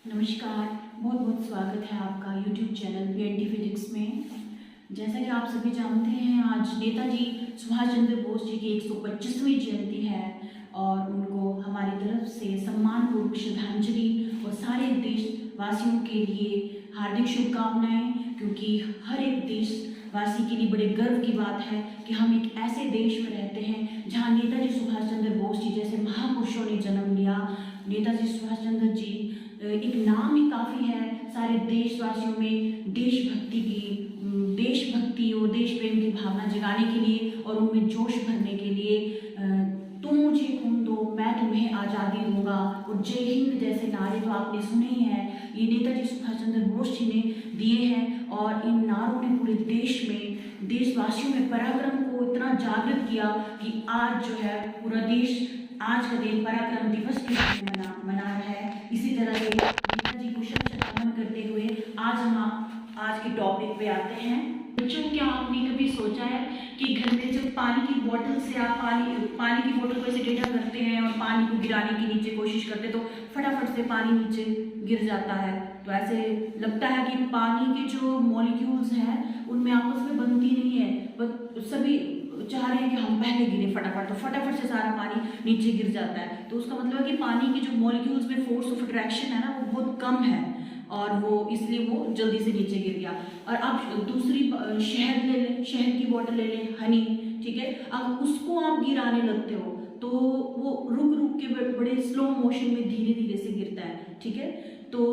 नमस्कार, बहुत बहुत स्वागत है आपका YouTube चैनल PNT फिजिक्स में। जैसा कि आप सभी जानते हैं, आज नेताजी सुभाष चंद्र बोस जी की 125वीं जयंती है और उनको हमारी तरफ से सम्मानपूर्वक श्रद्धांजलि और सारे देशवासियों के लिए हार्दिक शुभकामनाएं, क्योंकि हर एक देशवासी के लिए बड़े गर्व की बात है कि हम एक ऐसे देश में रहते हैं जहां नेताजी सुभाष चंद्र बोस जी जैसे महापुरुषों ने जन्म लिया। नेताजी सुभाष चंद्र जी एक नाम ही काफ़ी है सारे देशवासियों में देशभक्ति और देश प्रेम की भावना जगाने के लिए और उनमें जोश भरने के लिए। तुम मुझे खून दो, मैं तुम्हें आज़ादी दूंगा और जय हिंद जैसे नारे तो आपने सुने ही हैं, ये नेताजी सुभाष चंद्र बोस जी ने दिए हैं और इन नारों ने पूरे देश में देशवासियों में पराक्रम को इतना जागृत किया कि आज जो है पूरा देश आज का दिन पराक्रम दिवस के रूप में मना रहा है। इसी तरह से नेताजी को शत शत नमन करते हुए आज के टॉपिक पे आते हैं। बच्चों, क्या आपने कभी सोचा है कि घर में जब पानी की बोतल से आप पानी की बोतल को ऐसे टेढ़ा करते हैं और पानी को गिराने की नीचे कोशिश करते तो फटाफट से पानी नीचे गिर जाता है, तो ऐसे लगता है कि पानी के जो मॉलिक्यूल्स हैं उनमें आपस में बनती नहीं है, बस सभी चाह रहे हैं कि हम पहले गिरे फटाफट, तो फटाफट से सारा पानी नीचे गिर जाता है। तो उसका मतलब है कि पानी के जो मॉलिक्यूल्स में फोर्स ऑफ अट्रैक्शन है ना, वो बहुत कम है और वो इसलिए वो जल्दी से नीचे गिर गया। और अब दूसरी शहद ले लें, शहद की बोतल ले लें, हनी, ठीक है, अब उसको आप गिराने लगते हो तो वो रुक रुक के बड़े स्लो मोशन में धीरे धीरे से गिरता है, ठीक है। तो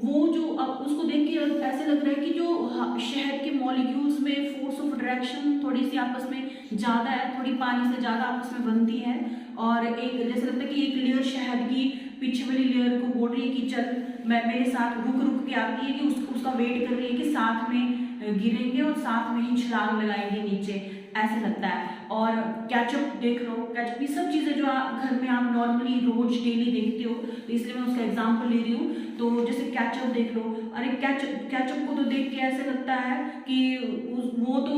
वो जो अब उसको देख के ऐसे लग रहा है कि जो शहद के मॉलिक्यूल्स में फोर्स ऑफ अट्रैक्शन थोड़ी सी आपस में ज़्यादा है, थोड़ी पानी से ज़्यादा आपस में बनती है और एक जैसे लगता है कि एक लेयर शहद की पीछे वाली लेयर को बोल रही है कि चल मेरे साथ रुक रुक के आती है कि उसका वेट कर रही है कि साथ में गिरेंगे और साथ में ही छलांग लगाएंगे नीचे, ऐसे लगता है। और केचप देख लो, केचप, ये सब चीज़ें जो घर में आप नॉर्मली रोज डेली देखते हो, तो इसलिए मैं उसका एग्जांपल ले रही हूँ। तो जैसे केचप देख लो, अरे केचप को तो देख के ऐसे लगता है कि वो तो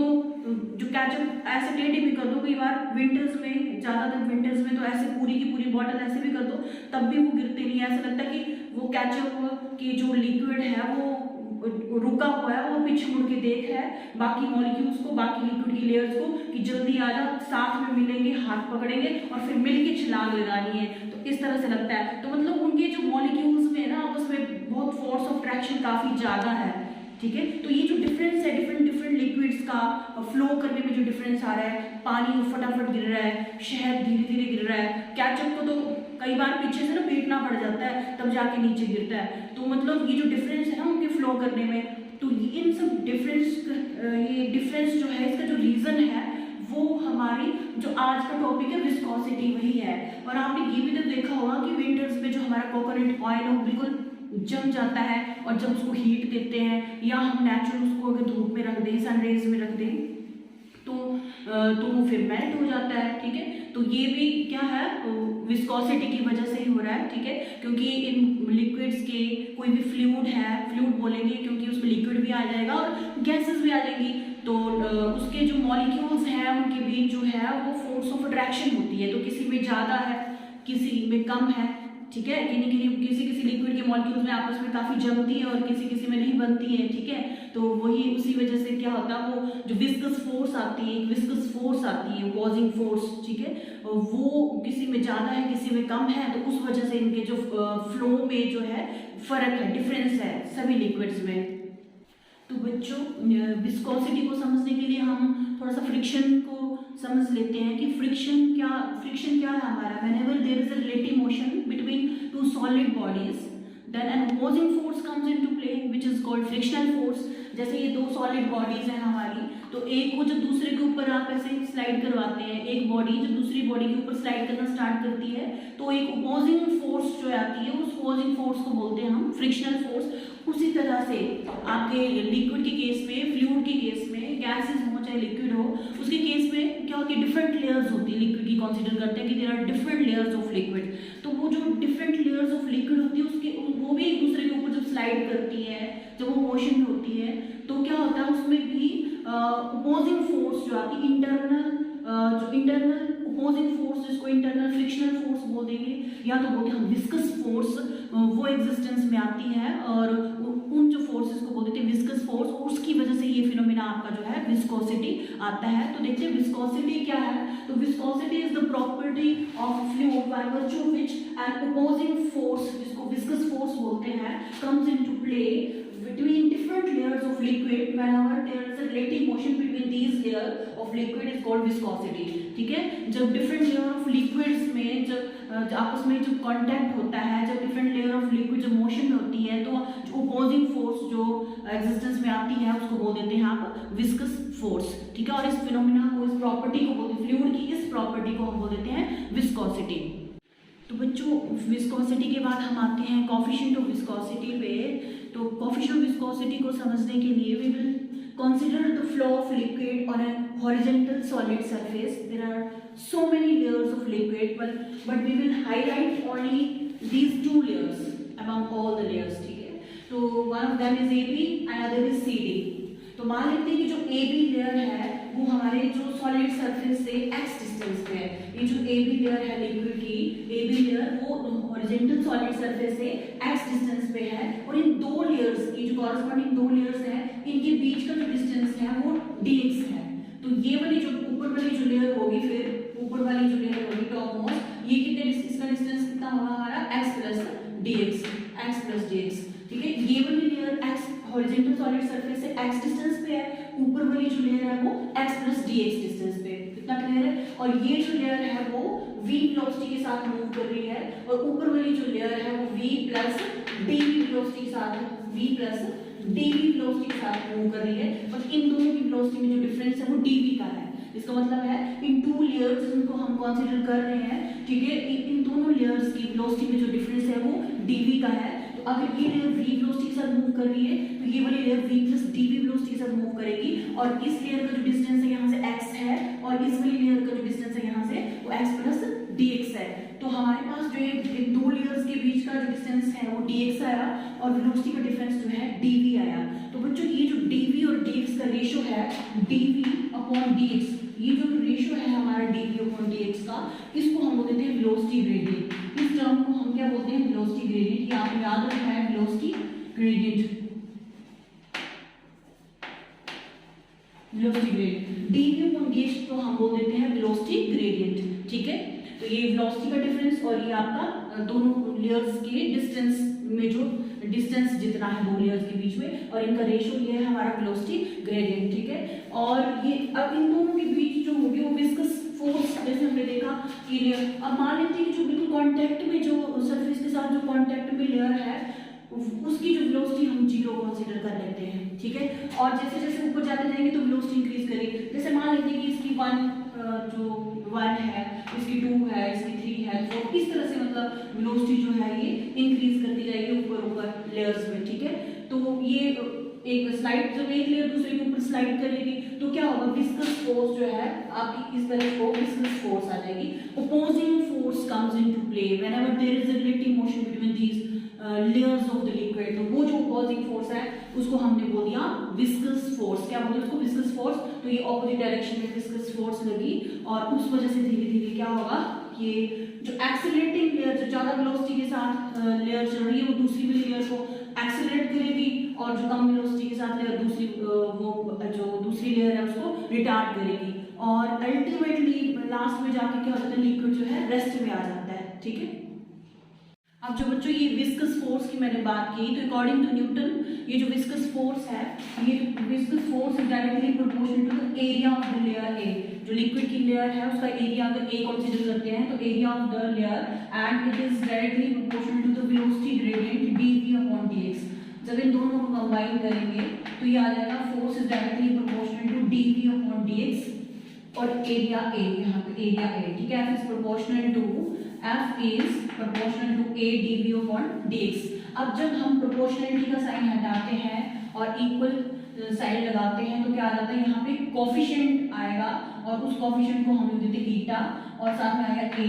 जो केचप ऐसे टेढ़ी भी कर दो, कई बार विंटर्स में, ज़्यादातर विंटर्स में तो ऐसे पूरी की पूरी बॉटल ऐसे भी कर दो तब भी वो गिरते नहीं है। ऐसा लगता है कि वो केचप की जो लिक्विड है वो रुका हुआ है, वो पीछे मुड़ के देख रहा है बाकी मॉलिक्यूल्स को, बाकी लिक्विड की लेयर्स को कि जल्दी आ जा, साथ में मिलेंगे, हाथ पकड़ेंगे और फिर मिलके छलांग लगानी है। तो इस तरह से लगता है। तो मतलब उनके जो मॉलिक्यूल्स में ना उसमें बहुत फोर्स ऑफ अट्रैक्शन काफी ज्यादा है, ठीक है। तो ये जो डिफरेंस है डिफरेंट लिक्विड्स का फ्लो करने में जो डिफरेंस आ रहा है, पानी फटाफट गिर रहा है, शहद धीरे धीरे गिर रहा है, केचप को तो कई बार पीछे से ना पीटना पड़ जाता है तब जाके नीचे गिरता है। तो मतलब ये जो डिफरेंस है ना उनके फ्लो करने में, तो इन सब ये डिफरेंस जो है, इसका जो रीजन है वो हमारी जो आज का टॉपिक है विस्कोसिटी वही है। और आपने ये भी तो देखा होगा कि विंटर्स में जो हमारा कोकोनट ऑयल हो बिल्कुल जम जाता है और जब उसको हीट देते हैं या हम नेचुरल उसको अगर धूप में रख दें, सनरेज में रख दें तो वो फिर मेल्ट हो जाता है, ठीक है। तो ये भी क्या है, विस्कोसिटी की वजह से ही हो रहा है, ठीक है, क्योंकि इन लिक्विड्स के कोई भी फ्लूइड है, फ्लूइड बोलेंगे क्योंकि उसमें लिक्विड भी आ जाएगा और गैसेस भी आ जाएंगी, तो उसके जो मॉलिक्यूल्स हैं उनके बीच जो है वो फोर्स ऑफ अट्रैक्शन होती है, तो किसी में ज़्यादा है किसी में कम है, ठीक है। किसी लिक्विड के मॉलिक्यूल्स में आपस में काफी जमती है और किसी में नहीं बनती है, ठीक है। तो वही उसी वजह से क्या होता है, वो जो विस्कस फोर्स आती है, कॉजिंग फोर्स, ठीक है, वो किसी में ज्यादा है किसी में कम है, तो उस वजह से इनके जो फ्लो में जो है फर्क है, डिफरेंस है सभी लिक्विड्स में। तो बच्चों, विस्कोसिटी को समझने के लिए हम थोड़ा सा फ्रिक्शन को समझ लेते हैं कि फ्रिक्शन क्या है हमारा। Whenever there is a relative motion between two solid bodies then an opposing force comes into play which is called frictional force. जैसे ये दो सॉलिड बॉडीज हैं हमारी, तो एक को जब दूसरे के ऊपर आप ऐसे स्लाइड करवाते हैं, एक बॉडी जब दूसरी बॉडी के ऊपर स्लाइड करना स्टार्ट करती है तो एक अपोजिंग फोर्स जो आती है उस अपोजिंग फोर्स को बोलते हैं हम फ्रिक्शनल फोर्स। उसी तरह से आपके लिक्विड के केस में, फ्लूइड के केस में, गैसेस हो चाहे लिक्विड हो, उसके केस में क्या होती है, डिफरेंट लेयर्स होती है। लिक्विड की कंसीडर करते हैं कि there are different layers of liquid, तो वो जो डिफरेंट लेयर्स ऑफ लिक्विड होती है उसके वो भी एक दूसरे के ऊपर जब स्लाइड करती है, जब वो मोशन में होती है, तो क्या होता है उसमें भी अपोजिंग फोर्स जो आती है, इंटरनल जो इंटरनल अपोजिंग फोर्स, जिसको इंटरनल फ्रिक्शनल फोर्स बोल देंगे, या तो बोलते हैं हम विस्कस फोर्स, वो एग्जिस्टेंस में आती है और उन जो फोर्सेस को बोलते हैं विस्कस फोर्स, उसकी वजह से ये फिनोमिना आपका जो है विस्कोसिटी आता है। तो देखिए विस्कोसिटी क्या है, तो viscosity is the property of fluid by virtue of which N opposing force, जिसको विस्कस फोर्स बोलते हैं, comes into play between different layers of liquid whenever there is a relative motion between these layer of liquid is called viscosity। ठीक है, जब different layer of liquids में जब आपस में जो कांटेक्ट होता है, जब different layer of liquid जब मोशन में होती है, तो जो opposing force जो एग्जिस्टेंस में आती है उसको बोल देते हैं आप विस्कस फोर्स। ठीक है, और इस फिनोमिना को, इस प्रॉपर्टी को बोलते हैं, फ्लूइड की इस प्रॉपर्टी को हम बोल देते हैं विस्कोसिटी। तो बच्चों विस्कोसिटी के बाद हम आते हैं कोफिशिएंट ऑफ विस्कोसिटी पे। तो कोफिशिएंट ऑफ विस्कोसिटी को समझने के लिए we will consider the flow of liquid on a horizontal solid surface. There are so many layers of liquid, but we will highlight only these two layers among all the layers। ठीक है, तो one of them is AB and other is CD। तो मान लेते हैं कि जो AB layer है वो हमारे जो सॉलिड सरफेस से x डिस्टेंस पे है। ये जो AB लेयर है लिक्विड की, AB लेयर वो हॉरिजॉन्टल सॉलिड सरफेस से x डिस्टेंस पे है, और इन दो लेयर्स की जो कॉरस्पॉन्डिंग दो लेयर्स है, इनके बीच का जो डिस्टेंस है वो dx है। तो ये वाली जो ऊपर वाली जो लेयर होगी, फिर ऊपर वाली जो लेयर होगी टॉप मोस्ट, ये कितने इसका डिस्टेंस कितना होगा हमारा x प्लस dx। ठीक है, ये वाली layer x horizontal solid surface से x डिस्टेंस पे है, ऊपर वाली जो लेयर है वो x प्लस dx डिस्टेंस पे। कितना क्लियर है? और ये जो लेयर है वो v वेलोसिटी के साथ मूव कर रही है, और ऊपर वाली जो लेयर है वो v प्लस dv वेलोसिटी के साथ मूव कर रही है, और इन दोनों की वेलोसिटी में जो डिफरेंस है वो dv का है। इसका मतलब है इन टू लेयर्स जिनको हम कंसीडर कर रहे हैं, ठीक है, इन दोनों लेयर्स की वेलोसिटी में जो डिफरेंस है वो dv का है। तो अगर ये लेयर v वेलोसिटी के साथ मूव कर रही है, तो ये वाली layer v plus dv velocity के साथ मूव करेगी, और इस लेयर का जो डिस्टेंस है यहाँ से x है, और इस वाली लेयर का जो डिस्टेंस है यहाँ से वो x प्लस dx है। तो हमारे पास जो है दो लेयर्स के बीच का जो डिस्टेंस है वो dx आया, और वेलोसिटी का डिफरेंस जो है dv आया। तो बच्चों ये जो dv और dx का रेशियो है, dv अपॉन dx, ये जो रेशियो है हमारा dv अपॉन dx का, इसको हम बोलते हैं वेलोसिटी ग्रेडियंट। इस टर्म को हम क्या बोलते हैं? Velocity gradient. ये आपको याद रखना है, velocity gradient. dv upon dx को हम बोल देते हैं वेलोसिटी ग्रेडियंट। ठीक है, तो ये वेलोसिटी का डिफरेंस और ये आपका दोनों लेयर्स के डिस्टेंस में जो डिस्टेंस जितना है दो लेयर्स के बीच में, और इनका रेशियो ये है हमारा वेलोसिटी ग्रेडियंट। ठीक है, और ये अब इन दोनों के बीच जो होगी वो विस्कस फोर्स, जैसे हमने देखा कि लेयर, अब मान लेते हैं कि जो बिल्कुल कांटेक्ट में जो सरफेस के साथ जो कांटेक्ट में लेयर है उसकी जो वेलोसिटी हम 0 कंसीडर कर लेते हैं। ठीक है, और जैसे जैसे ऊपर जाते जाएंगे तो वेलोसिटी इंक्रीज करेगी। जैसे मान लेते हैं कि इसकी 1 है, इसकी 2 है, इसकी 3 है, तो इस तरह से मतलब वेलोसिटी जो है ये इंक्रीज करती जाएगी ऊपर लेयर्स में। ठीक है, तो ये एक स्लाइड, जब एक लेयर दूसरे के ऊपर स्लाइड करेगी तो क्या होगा? विस्कस फोर्स जो है आपकी इस तरह को विस्कस फोर्स आ जाएगी। Opposing force comes into play whenever there is a relative motion between these layers of the liquid. तो वो जो अपोजिंग फोर्स है उसको हमने बोल दिया विस्कस फोर्स। क्या बोलते हैं उसको? Viscous force. तो ये ऑपोजिट डायरेक्शन में विस्कस फोर्स लगी, और उस वजह से धीरे धीरे क्या होगा, ये जो एक्सेलरेटिंग लेयर, जो ज्यादा वेलोसिटी के साथ लेयर चल रही है, वो दूसरी वाली लेयर को एक्सेलरेट करेगी, और जो कम वेलोसिटी के साथ लेयर दूसरी वो जो दूसरी लेयर है उसको रिटार्ड करेगी, और अल्टीमेटली लास्ट में जाके क्या होता है, लिक्विड जो है रेस्ट में आ जाता है। ठीक है, अब जो बच्चों ये विस्कस फोर्स की मैंने बात की, तो अकॉर्डिंग टू न्यूटन ये जो विस्कस फोर्स है, ये viscous force is directly proportional to the area of the layer A. जो लिक्विड की लेयर है उसका एरिया अगर ए कंसीडर करते हैं, तो area of the layer, and it is directly proportional to the velocity gradient dv upon dx। जब इन दोनों को कंबाइन करेंगे तो ये आ जाएगा force is directly proportional to dv upon dx, और एरिया ए, यहाँ पे एरिया ए। ठीक है, F is proportional to a dv upon dx। अब जब हम प्रोपोर्शनलिटी का साइन हटाते हैं और इक्वल साइन लगाते हैं तो क्या आ जाता है, यहाँ पे कोफिशिएंट आएगा, और उस कोफिशिएंट को हम लिख देते हैं ईटा, और साथ में आएगा a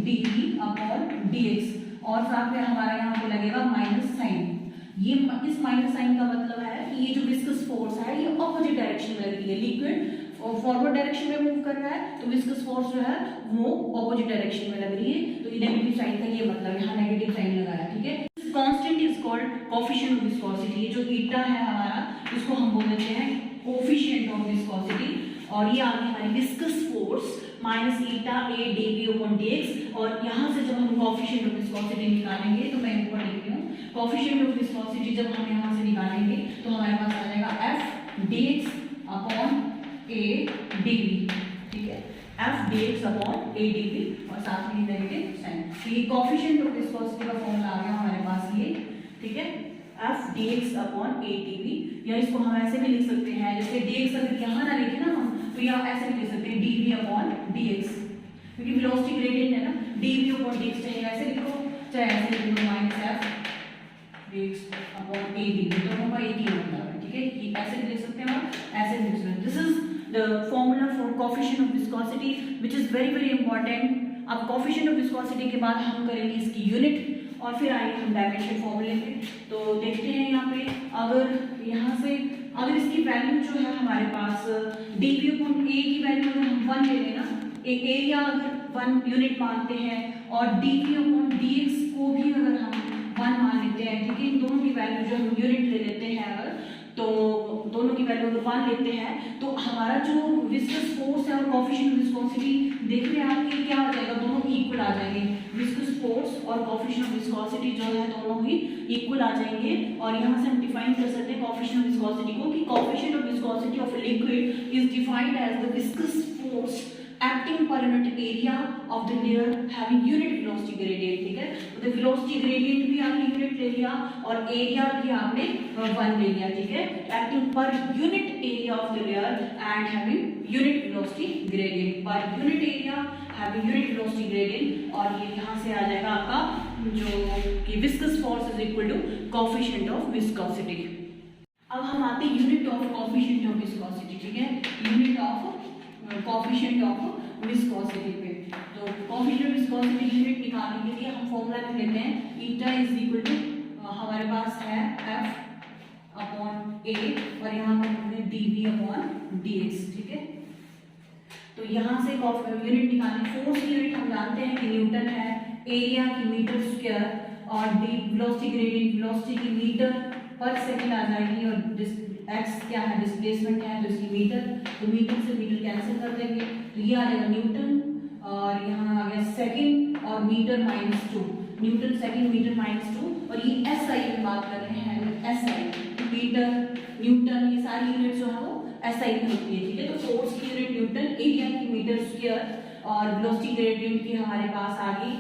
dv अपॉन dx, और साथ में हमारा यहाँ पे लगेगा माइनस साइन। ये इस माइनस साइन का मतलब है कि ये जो विस्कस फोर्स है ये ऑपोजिट डायरेक्शन में लग रही है, लिक्विड फॉरवर्ड डायरेक्शन में मूव कर रहा है तो विस्कस फोर्स जो है वो ऑपोजिट डायरेक्शन में लग रही है, तो ये नेगेटिव साइन का ये मतलब यहाँ नेगेटिव साइन लगाया, ठीक है। Constant is called coefficient of viscosity, ये जो ईटा है हमारा इसको हम बोल देते हैं कोएफिशिएंट ऑफ विस्कोसिटी, और ये आ गई हमारी विस्कस फोर्स माइनस ईटा ए डीवी अपॉन डीएक्स, और यहाँ से जब हम कोएफिशिएंट ऑफ विस्कोसिटी निकालेंगे तो मैं ऊपर लिख रही हूँ, कोएफिशिएंट ऑफ विस्कोसिटी जब हम यहाँ से निकालेंगे तो हमारे पास आ जाएगा एफ डीएक्स अपॉन ए डीवी, ठीक है, एफ डीएक्स अपॉन ए डीवी और साथ में नेगेटिव साइन, तो ये कोएफिशिएंट ऑफ विस्कोसिटी का फॉर्मूला आ गया हमारे पास ये, ठीक है, एफ डीएक्स अपॉन ए डीवी, या इसको हम ऐसे भी लिख सकते हैं, जैसे डीएक्स अगर यहाँ ना लिखे ना हम तो यहाँ ऐसे भी लिख सकते हैं डीवी अपॉन डीएक्स, क्योंकि वेलोसिटी ग्रेडियंट है ना, डीवी अपॉन डीएक्स चाहे ऐसे लिखो चाहे ऐसे लिख लो, माइनस एफ डीएक्स अपॉन ए डीवी, दोनों का एक ही मतलब है, ठीक है, ये ऐसे भी लिख सकते हैं और ऐसे भी लिख सकते हैं। This is the formula for coefficient of viscosity which is very important। अब coefficient of viscosity के बाद हम करेंगे इसकी यूनिट और फिर आएंगे हम डायमेंशन फॉर्मूले पे। तो देखते हैं यहाँ पे अगर यहाँ से अगर इसकी वैल्यू जो है हमारे पास dv अपॉन a की वैल्यू अगर हम 1 ले लें ना, एक एरिया अगर 1 यूनिट मानते हैं और dv अपॉन dx को भी अगर हम 1 मान लेते हैं, ठीक है, इन दोनों की वैल्यू जो हम यूनिट ले लेते हैं अगर, तो दोनों की वैल्यू अगर 1 लेते हैं तो हमारा जो विस्कस फोर्स है और कोएफिशिएंट ऑफ विस्कोसिटी देख रहे हैं आप कि क्या आ जाएगा, दोनों इक्वल आ जाएंगे, विस्कस फोर्स और कोएफिशिएंट ऑफ विस्कोसिटी जो है दोनों ही इक्वल आ जाएंगे। और यहाँ से हम डिफाइन कर सकते हैं कोएफिशिएंट ऑफ विस्कोसिटी को कि coefficient of viscosity of a liquid is defined as the viscous force acting per unit area of the layer having unit velocity gradient, ठीक है, तो velocity gradient भी आपने यूनिट ले लिया और एरिया भी आपने 1 ले लिया, ठीक है, acting per unit area of the layer and having unit velocity gradient, per unit area having unit velocity gradient, और ये यहाँ से आ जाएगा आपका जो कि viscous force is equal to coefficient of viscosity। अब हम आते हैं unit of coefficient of viscosity, ठीक है, unit of coefficient of viscosity पे। तो कोएफिशिएंट ऑफ विस्कोसिटी यूनिट निकालने के लिए हम फॉर्मूला लिख लेते हैं, ईटा इज इक्वल टू हमारे पास है एफ अपॉन ए और यहाँ पर हमने डीवी अपॉन डीएक्स, ठीक है। तो यहाँ से यूनिट निकालने, फोर्स की यूनिट हम जानते हैं कि न्यूटन है, एरिया की मीटर स्क्वायर और वेलोसिटी ग्रेडियंट वेलोसिटी की मीटर पर सेकंड आ जाएगी और x क्या है, डिस्प्लेसमेंट है तो इसकी मीटर, तो मीटर से मीटर कैंसिल कर देंगे तो ये आ जाएगा न्यूटन और यहाँ आ गया सेकंड और मीटर -2, न्यूटन सेकंड मीटर -2 और ये SI की बात कर रहे हैं, SI मीटर न्यूटन ये सारी यूनिट जो है वो SI में होती है, ठीक है। तो फोर्स की यूनिट न्यूटन, एरिया की मीटर स्क्वायर और वेलोसिटी ग्रेडियंट की हमारे पास आ गई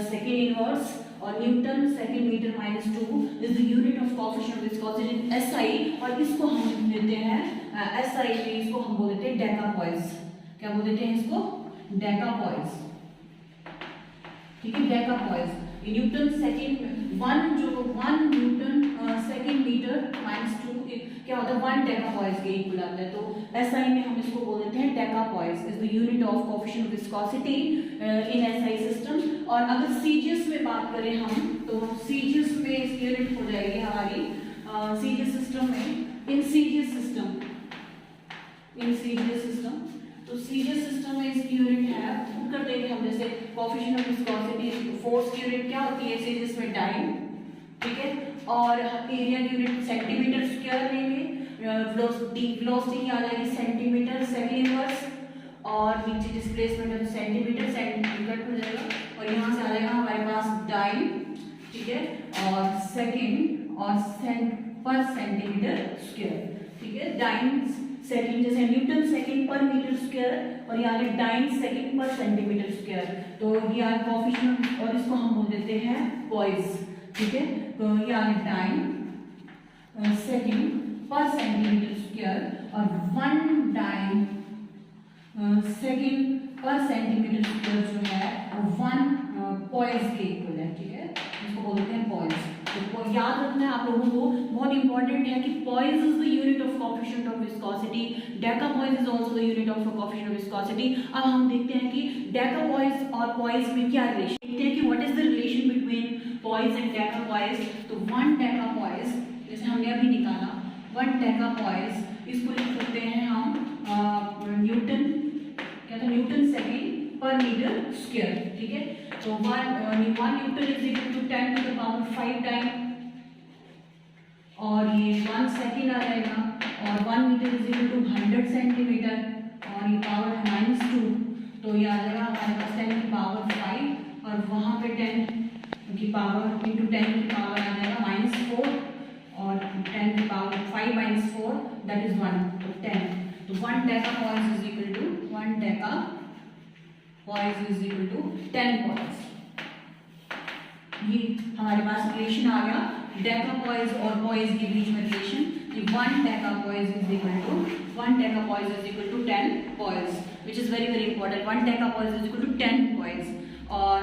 सेकंड इनवर्स और newton second metre -2 is the unit of coefficient of viscosity SI, और इसको हम देते हैं SI पे इसको हम बोल देते हैं डेकापॉइस, क्या बोल देते हैं इसको, डेकापॉइस, ठीक है, decapoise. Newton second 1 newton second metre -2 क्या होता है 1 डेकापॉइस के इक्वल आता है, तो SI में हम इसको बोल देते हैं decapoise is the unit of coefficient of viscosity in SI system. और अगर सीजीएस में बात करें हम तो सीजीएस में इसकी यूनिट हो जाएगी हमारी सीजीएस सिस्टम में, इन सीजीएस सिस्टम तो सीजीएस सिस्टम में इसकी यूनिट है, कर देंगे हम जैसे कोएफिशिएंट ऑफ विस्कोसिटी, फोर्स की यूनिट क्या होती है सीजीएस में डाइन, ठीक है, और एरिया की यूनिट सेंटीमीटर स्क्वायर लेंगे, वेलोसिटी की आ जाएगी सेंटीमीटर सेकंड इनवर्स और नीचे डिस्प्लेसमेंट है तो सेंटीमीटर सेंटीमीटर हो जाएगा और यहाँ से आ जाएगा हमारे पास डाइन, ठीक है, और सेकंड और पर सेंटीमीटर स्क्वायर, ठीक है, डाइन सेकंड जैसे न्यूटन सेकंड पर मीटर स्क्वायर और यहाँ डाइन सेकंड पर सेंटीमीटर स्क्वायर, तो ये आ कोएफिशिएंट और इसको हम बोल देते हैं पॉइस, ठीक है, तो ये आ डाइन सेकंड पर सेंटीमीटर स्क्वायर और 1 डाइन सेकंड पर सेंटीमीटर स्क्वायर जो है 1 पॉइस के इक्वल है, ठीक है, इसको बोलते हैं पॉइस। तो याद रखना है आप लोगों को, बहुत इंपॉर्टेंट है कि poise is the unit of coefficient of viscosity, decapoise is also the unit of coefficient of viscosity. अब हम देखते हैं कि डेकापॉइस और पॉइस में क्या रिलेशन, देखते हैं कि what is the relation between poise and decapoise. तो 1 डेकापॉइस जैसे हमने अभी निकाला 1 डेकापॉइस, इसको लिख सकते हैं हम न्यूटन, क्या था, newton second per metre square, ठीक है। तो 1 newton is equal to 10 to the power 5 time, और ये 1 सेकेंड आ जाएगा, और 1 metre is equal to 100 centimetre, और ये पावर है -2, तो ये आ जाएगा हमारे पास 10 की पावर 5, और वहाँ पे 10 की पावर इंटू 10 की पावर आ जाएगा -4, और 10 की पावर 5 - 4 दैट इज 1, तो 10। तो 1 deca points is equal to 1 deca points is equal to 10 points. ये हमारे पास रिलेशन आ गया डेका पॉइंट्स और पॉइंट्स के बीच में रिलेशन, कि 1 deca points is equal to 1 deca points is equal to 10 points, which is very very important. 1 deca points is equal to 10 points, और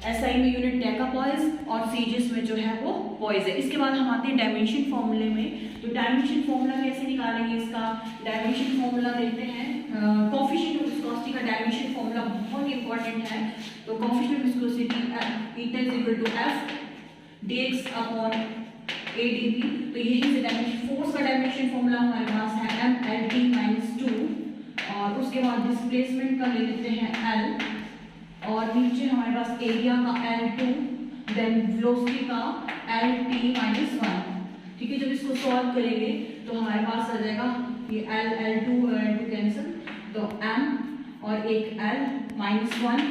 SI में unit deca points और सीजीएस में जो है वो पॉइंट्स है। इसके बाद हम आते हैं डायमेंशन फॉर्मूले में। तो डायमेंशन फॉर्मूला कैसे निकालेंगे इसका? डायमेंशन फॉर्मूला देखते हैं, कोएफिशिएंट ऑफ विस्कोसिटी का डायमेंशन फॉर्मूला बहुत इंपॉर्टेंट है। तो coefficient of viscosity eta is equal to F dx upon AdV। तो यही से डायमेंशन फोर्स का डायमेंशन फॉर्मूला हमारे पास है mLT - 2, और उसके बाद डिस्प्लेसमेंट का ले लेते हैं L, और नीचे हमारे पास एरिया का L2, देन वेलोसिटी का LT - 1, ठीक है। जब इसको सॉल्व करेंगे तो हमारे पास आ जाएगा ये L2 कैंसिल, तो m और एक L -1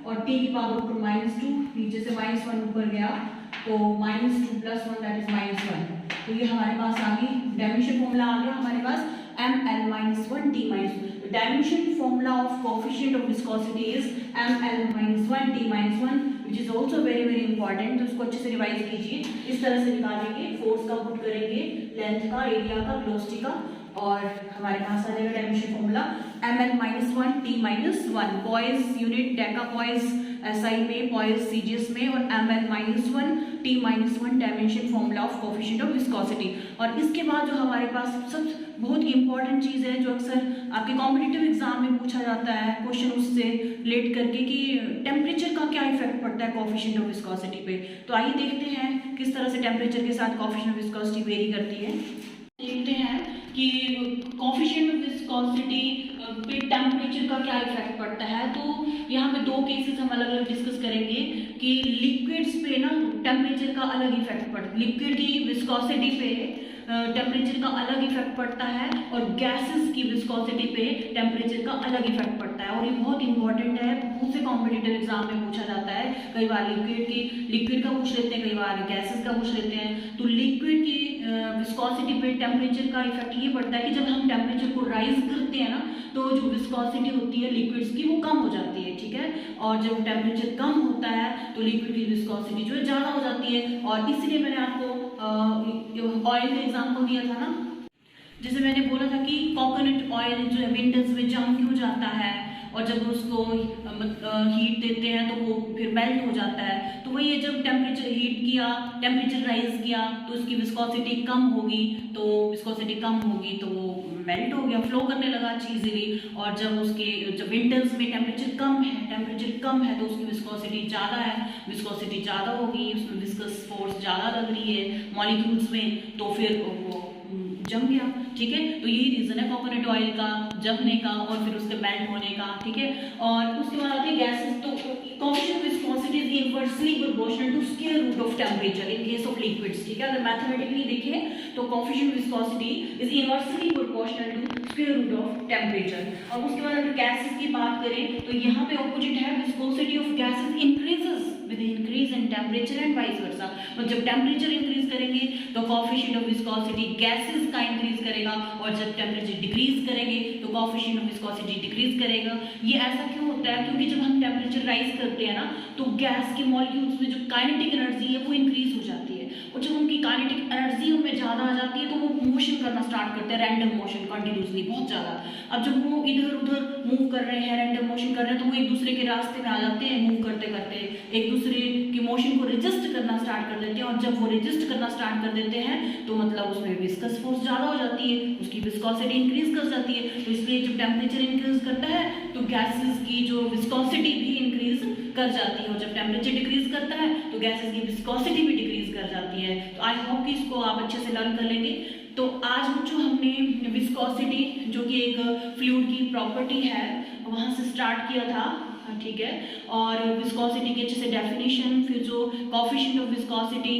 और t की पावर ऊपर -2, नीचे से -1 ऊपर गया तो -2 + 1 दैट इज -1। तो ये हमारे पास आ गई डायमेंशन फॉर्मूला आ गया हमारे पास ml - 1 t - 1। Dimension formula of coefficient of viscosity is ml - 1 t - 1, which is also very very important. तो इसको अच्छे से रिवाइज कीजिए। इस तरह से निकालेंगे, फोर्स का पुट करेंगे, लेंथ का, एरिया का, वेलोसिटी का, और हमारे पास आ जाएगा dimension formula ml - 1 t - 1। Points unit deca points SI में, पॉइंट्स सीजीएस में, और ml - 1 t - 1 dimension formula of coefficient of viscosity. और इसके बाद जो हमारे पास सब बहुत इंपॉर्टेंट चीज़ है जो अक्सर आपके कॉम्पिटिटिव एग्जाम में पूछा जाता है क्वेश्चन उससे रिलेट करके, कि टेम्परेचर का क्या इफेक्ट पड़ता है कोएफिशिएंट ऑफ विस्कोसिटी पे। तो आइए देखते हैं किस तरह से टेम्परेचर के साथ कोएफिशिएंट ऑफ विस्कोसिटी वेरी करती है। देखते हैं कि कोएफिशिएंट ऑफ विस्कोसिटी पे टेम्परेचर का क्या इफेक्ट पड़ता है। तो यहाँ पे 2 केसेस हम अलग अलग डिस्कस करेंगे कि लिक्विड्स पे ना टेम्परेचर का अलग इफेक्ट पड़ता है, लिक्विड की विस्कोसिटी पे टेम्परेचर का अलग इफेक्ट पड़ता है, और गैसेस की विस्कोसिटी पे टेम्परेचर का अलग इफेक्ट पड़ता है। और ये बहुत इंपॉर्टेंट है, बहुत से कॉम्पिटिटिव एग्जाम में पूछा जाता है। कई बार लिक्विड का पूछ लेते हैं, कई बार गैसेस का पूछ लेते हैं। तो लिक्विड की विस्कोसिटी पे टेम्परेचर का इफेक्ट ये पड़ता है कि जब हम टेम्परेचर को राइज करते हैं ना, तो जो विस्कोसिटी होती है लिक्विड्स की वो कम हो जाती है, ठीक है। और जब टेम्परेचर कम होता है तो लिक्विड की विस्कोसिटी जो है ज़्यादा हो जाती है। और इसलिए मैंने आपको ऑयल का एग्जाम्पल दिया था ना, जैसे मैंने बोला था कि कोकोनट ऑयल जो है विंटर्स में जम क्यों जाता है, और जब उसको हीट देते हैं तो वो फिर मेल्ट हो जाता है। तो वही है, जब टेम्परेचर हीट किया, टेम्परेचर राइज किया, तो उसकी विस्कोसिटी कम होगी, तो विस्कोसिटी कम होगी तो वो मेल्ट हो गया, फ्लो करने लगा इजीली। और जब विंटर्स में टेम्परेचर कम है तो उसकी विस्कोसिटी ज़्यादा है, विस्कोसिटी ज़्यादा होगी, उसमें विस्कस फोर्स ज़्यादा लग रही है मॉलिक्यूल्स में, तो फिर वो जम गया, ठीक है। तो यही रीजन है कोकोनट ऑयल का जमने का और फिर उसके मेल्ट होने का, ठीक है। और उसके बाद आते हैं गैसेस। तो coefficient of viscosity is inversely proportional to square root of temperature in case of liquids, ठीक है। अगर मैथमेटिकली देखें तो coefficient of viscosity is inversely proportional to square root of temperature. और उसके बाद अगर गैसेस की बात करें तो यहाँ पे ऑपोजिट है, viscosity of gases increases with increase in temperature and vice versa. तो जब टेम्परेचर इंक्रीज करेंगे तो कोएफिशिएंट ऑफ विस्कोसिटी गैसेस का इंक्रीज करेगा, और जब टेम्परेचर डिक्रीज करेंगे तो कोएफिशिएंट ऑफ विस्कोसिटी डिक्रीज करेगा। ये ऐसा क्यों होता है? क्योंकि जब हम टेम्परेचर राइज करते हैं ना, तो गैस के मॉलिक्यूल्स में जो काइनेटिक एनर्जी है वो इंक्रीज हो जाती है, और जब उनकी काइनेटिक एनर्जी उनमें ज़्यादा आ जाती है तो वो मोशन करना स्टार्ट करते हैं, रैंडम मोशन कंटिन्यूसली, बहुत ज़्यादा। अब जब वो इधर उधर मूव कर रहे हैं, रैंडम मोशन कर रहे हैं, तो वो एक दूसरे के रास्ते में आ जाते हैं, मूव करते करते एक दूसरे की मोशन को रेजिस्ट करना स्टार्ट कर देते हैं। और जब वो रेजिस्ट करना स्टार्ट कर देते हैं तो मतलब उसमें विस्कस फोर्स ज़्यादा हो जाती है, उसकी विस्कोसिटी इंक्रीज कर जाती है। तो इसलिए जब टेम्परेचर इंक्रीज करता है तो गैसेस की जो विस्कोसिटी भी इंक्रीज कर जाती है, और जब टेम्परेचर डिक्रीज करता है तो गैसेस की विस्कोसिटी भी डिक्रीज कर जाती है। तो आई होप कि इसको आप अच्छे से लर्न कर लेंगे। तो आज बच्चों हमने विस्कोसिटी जो कि एक फ्लूइड की प्रॉपर्टी है वहाँ से स्टार्ट किया था, ठीक है। और विस्कोसिटी की अच्छे से डेफिनेशन, फिर जो कोएफिशिएंट ऑफ विस्कोसिटी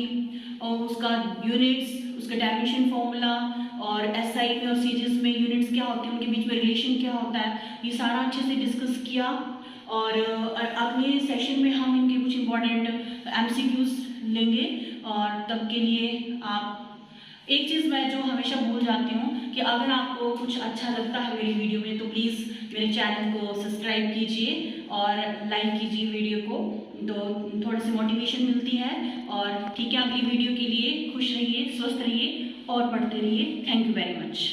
और उसका यूनिट्स, उसका डेफिनेशन फॉर्मूला, और एसआई में और सीजीएस में यूनिट्स क्या होते हैं, उनके बीच में रिलेशन क्या होता है, ये सारा अच्छे से डिस्कस किया। और अगले सेशन में हम इनके कुछ इंपॉर्टेंट एमसीक्यूज लेंगे। और तब के लिए आप एक चीज़ मैं जो हमेशा भूल जाती हूँ कि अगर आपको कुछ अच्छा लगता है मेरी वीडियो में तो प्लीज़ मेरे चैनल को सब्सक्राइब कीजिए और लाइक कीजिए वीडियो को, तो थोड़ी सी मोटिवेशन मिलती है। और ठीक है, अगली वीडियो के लिए खुश रहिए, स्वस्थ रहिए और पढ़ते रहिए। Thank you very much.